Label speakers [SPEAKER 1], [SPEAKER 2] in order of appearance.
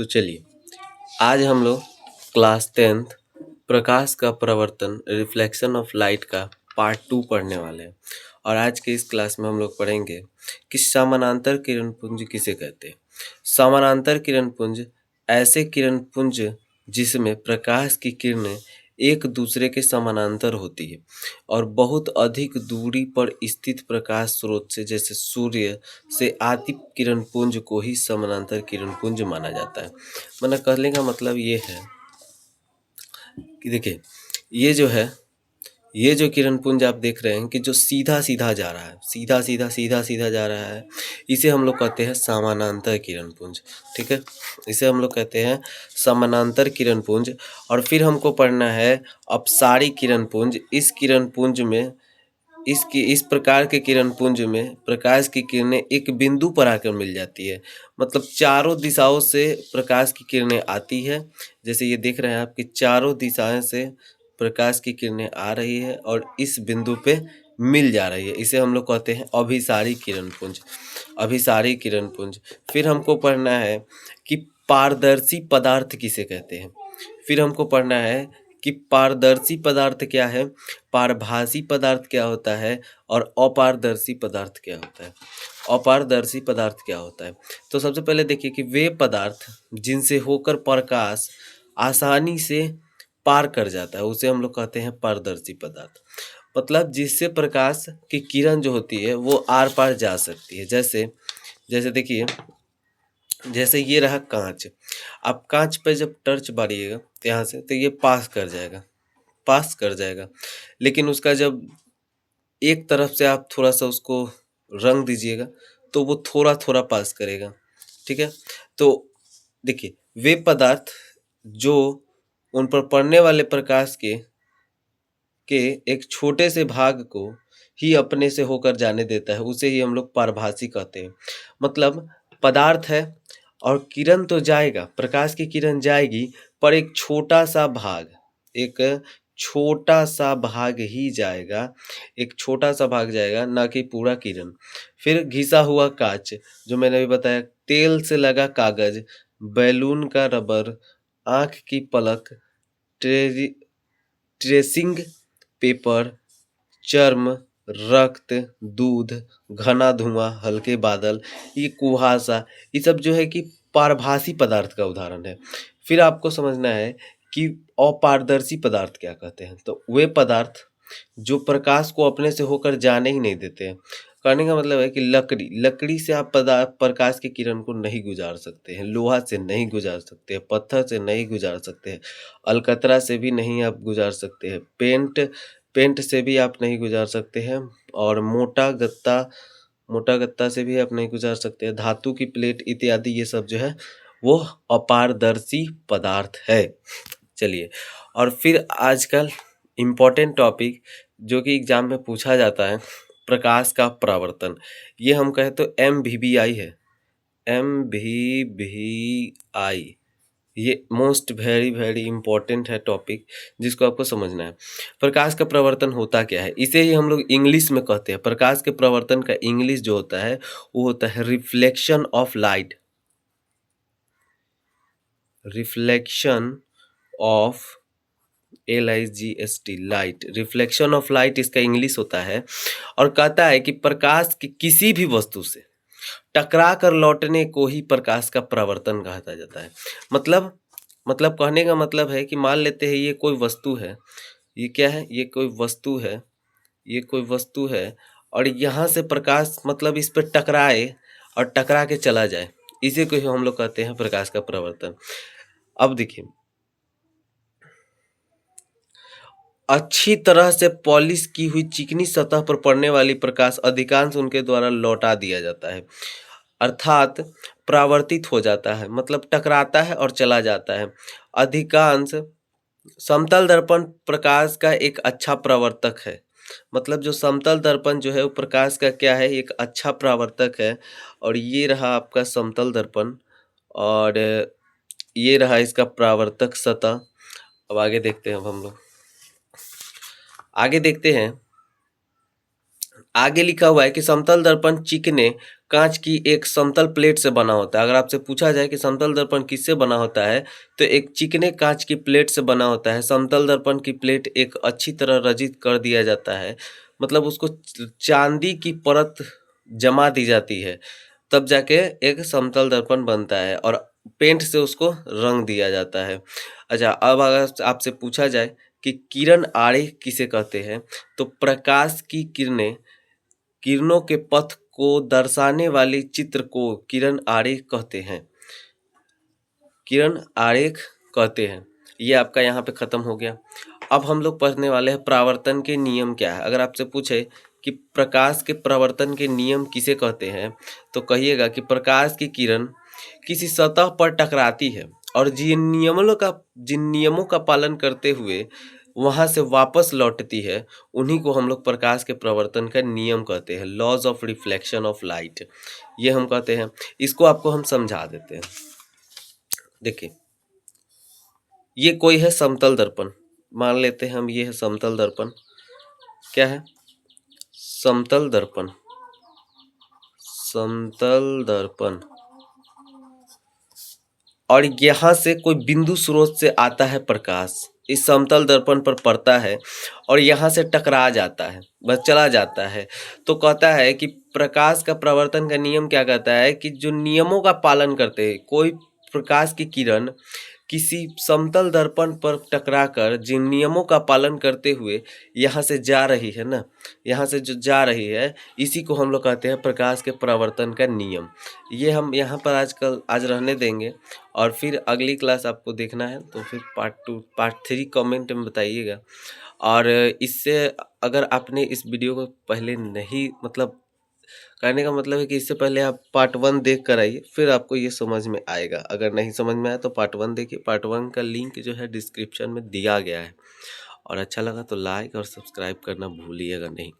[SPEAKER 1] तो चलिए आज हम लोग क्लास 10th प्रकाश का प्रवर्तन रिफ्लेक्शन ऑफ लाइट का पार्ट 2 पढ़ने वाले हैं। और आज के इस क्लास में हम लोग पढ़ेंगे कि समानांतर किरण पुंज किसे कहते हैं। समानांतर किरण पुंज ऐसे किरण पुंज जिसमें प्रकाश की किरणें एक दूसरे के समानांतर होती है और बहुत अधिक दूरी पर स्थित प्रकाश स्रोत से जैसे सूर्य से आती किरण पुंज को ही समानांतर किरण पुंज माना जाता है। मतलब कहने का मतलब ये है कि देखिए ये जो किरण पुंज आप देख रहे हैं कि जो सीधा सीधा जा रहा है, सीधा सीधा जा रहा है, इसे हम लोग कहते हैं समानांतर किरण पुंज। ठीक है, इसे हम लोग कहते हैं समानांतर किरण पुंज। और फिर हमको पढ़ना है अपसारी किरण पुंज। इस प्रकार के किरण पुंज में प्रकाश की किरणें एक बिंदु पर आकर मिल जाती है। मतलब चारों दिशाओं से प्रकाश की किरणें आती है। जैसे ये देख रहे हैं आप कि चारों दिशाएं से प्रकाश की किरणें आ रही है और इस बिंदु पे मिल जा रही है। इसे हम लोग कहते हैं अभिसारी किरण पुंज। अभिसारी किरण पुंज। फिर हमको पढ़ना है कि पारदर्शी पदार्थ किसे कहते हैं। फिर हमको पढ़ना है कि पारदर्शी पदार्थ क्या है, पारभासी पदार्थ क्या होता है और अपारदर्शी पदार्थ क्या होता है। अपारदर्शी पदार्थ क्या होता है, तो सबसे पहले देखिए कि वे पदार्थ जिनसे होकर प्रकाश आसानी से पार कर जाता है उसे हम लोग कहते हैं पारदर्शी पदार्थ। मतलब जिससे प्रकाश की किरण जो होती है वो आर पार जा सकती है। जैसे जैसे देखिए, जैसे ये रहा कांच। आप कांच पे जब टर्च मारिएगा यहाँ से तो ये पास कर जाएगा। लेकिन उसका जब एक तरफ से आप थोड़ा सा उसको रंग दीजिएगा तो वो थोड़ा थोड़ा पास करेगा। ठीक है, तो देखिए वे पदार्थ जो उन पर पड़ने वाले प्रकाश के एक छोटे से भाग को ही अपने से होकर जाने देता है, उसे ही हम लोग पारभासी कहते हैं। मतलब पदार्थ है और किरण तो जाएगा, प्रकाश की किरण जाएगी, पर एक छोटा सा भाग ही जाएगा, एक छोटा सा भाग जाएगा, ना कि पूरा किरण। फिर घिसा हुआ कांच, जो मैंने अभी बताया, तेल से लगा कागज, बैलून का रबर, आंख की पलक, ट्रेसिंग पेपर, चर्म, रक्त, दूध, घना धुआं, हल्के बादल, ये कुहासा, ये सब जो है कि पारभासी पदार्थ का उदाहरण है। फिर आपको समझना है कि अपारदर्शी पदार्थ क्या कहते हैं। तो वे पदार्थ जो प्रकाश को अपने से होकर जाने ही नहीं देते हैं। कहने का मतलब है कि लकड़ी से आप प्रकाश की किरण को नहीं गुजार सकते हैं, लोहा से नहीं गुजार सकते हैं, पत्थर से नहीं गुजार सकते हैं, अलकतरा से भी नहीं आप गुजार सकते हैं, पेंट से भी आप नहीं गुजार सकते हैं, और मोटा गत्ता से भी आप नहीं गुजार सकते हैं, धातु की प्लेट इत्यादि, ये सब जो है वो अपारदर्शी पदार्थ है। चलिए, और फिर आजकल इम्पोर्टेंट टॉपिक जो कि एग्जाम में पूछा जाता है, प्रकाश का परावर्तन। ये हम कहें तो MVBI है, MVBI। ये मोस्ट वेरी वेरी इंपॉर्टेंट है टॉपिक, जिसको आपको समझना है। प्रकाश का प्रवर्तन होता क्या है, इसे ही हम लोग इंग्लिश में कहते हैं। प्रकाश के प्रवर्तन का इंग्लिश जो होता है वो होता है reflection of light. Reflection of LIGHT, light, reflection of light इसका इंग्लिश होता है। और कहता है कि प्रकाश की किसी भी वस्तु से टकरा कर लौटने को ही प्रकाश का परावर्तन कहा जाता है। मतलब कहने का मतलब है कि मान लेते हैं ये कोई वस्तु है, ये क्या है, ये कोई वस्तु है और यहाँ से प्रकाश मतलब इस पर टकराए और टकरा के चला जाए, इसी को ही हम लोग कहते हैं प्रकाश का परावर्तन। अब देखिए, अच्छी तरह से पॉलिश की हुई चिकनी सतह पर पड़ने वाली प्रकाश अधिकांश उनके द्वारा लौटा दिया जाता है, अर्थात परावर्तित हो जाता है, मतलब टकराता है और चला जाता है। अधिकांश समतल दर्पण प्रकाश का एक अच्छा परावर्तक है। मतलब जो समतल दर्पण जो है वो प्रकाश का क्या है, एक अच्छा परावर्तक है। और ये रहा आपका समतल दर्पण और ये रहा इसका परावर्तक सतह। अब आगे देखते हैं आगे लिखा हुआ है कि समतल दर्पण चिकने कांच की एक समतल प्लेट से बना होता है। अगर आपसे पूछा जाए कि समतल दर्पण किससे बना होता है, तो एक चिकने कांच की प्लेट से बना होता है। समतल दर्पण की प्लेट एक अच्छी तरह रचित कर दिया जाता है, मतलब उसको चांदी की परत जमा दी जाती है, तब जाके एक समतल दर्पण बनता है और पेंट से उसको रंग दिया जाता है। अच्छा, अब अगर आपसे पूछा जाए कि किरण आरेख किसे कहते हैं, तो प्रकाश की किरणों के पथ को दर्शाने वाली चित्र को किरण आरेख कहते हैं। किरण आरेख कहते हैं। ये आपका यहाँ पे खत्म हो गया। अब हम लोग पढ़ने वाले हैं परावर्तन के नियम क्या है। अगर आपसे पूछे कि प्रकाश के परावर्तन के नियम किसे कहते हैं, तो कहिएगा कि प्रकाश की किरण किसी सतह पर टकराती है और जिन नियमों का पालन करते हुए वहां से वापस लौटती है, उन्हीं को हम लोग प्रकाश के प्रवर्तन का नियम कहते हैं, laws of reflection of light, ये हम कहते हैं। इसको आपको हम समझा देते हैं। देखिए, ये कोई है समतल दर्पण, मान लेते हैं हम ये है समतल दर्पण। क्या है? समतल दर्पण। समतल दर्पण, और यहाँ से कोई बिंदु स्रोत से आता है प्रकाश, इस समतल दर्पण पर पड़ता है और यहाँ से टकरा जाता है, बस चला जाता है। तो कहता है कि प्रकाश का प्रवर्तन का नियम क्या कहता है कि जो नियमों का पालन करते हैं, कोई प्रकाश की किरण किसी समतल दर्पण पर टकराकर जिन नियमों का पालन करते हुए यहाँ से जा रही है ना, यहाँ से जो जा रही है, इसी को हम लोग कहते हैं प्रकाश के परावर्तन का नियम। ये हम यहाँ पर आज रहने देंगे, और फिर अगली क्लास आपको देखना है तो फिर पार्ट 2 पार्ट 3 कमेंट में बताइएगा। और इससे अगर आपने इस वीडियो को पहले नहीं, मतलब कहने का मतलब है कि इससे पहले आप पार्ट 1 देख कर आइए, फिर आपको ये समझ में आएगा। अगर नहीं समझ में आया तो पार्ट 1 देखिए, पार्ट 1 का लिंक जो है डिस्क्रिप्शन में दिया गया है। और अच्छा लगा तो लाइक और सब्सक्राइब करना भूलिएगा नहीं।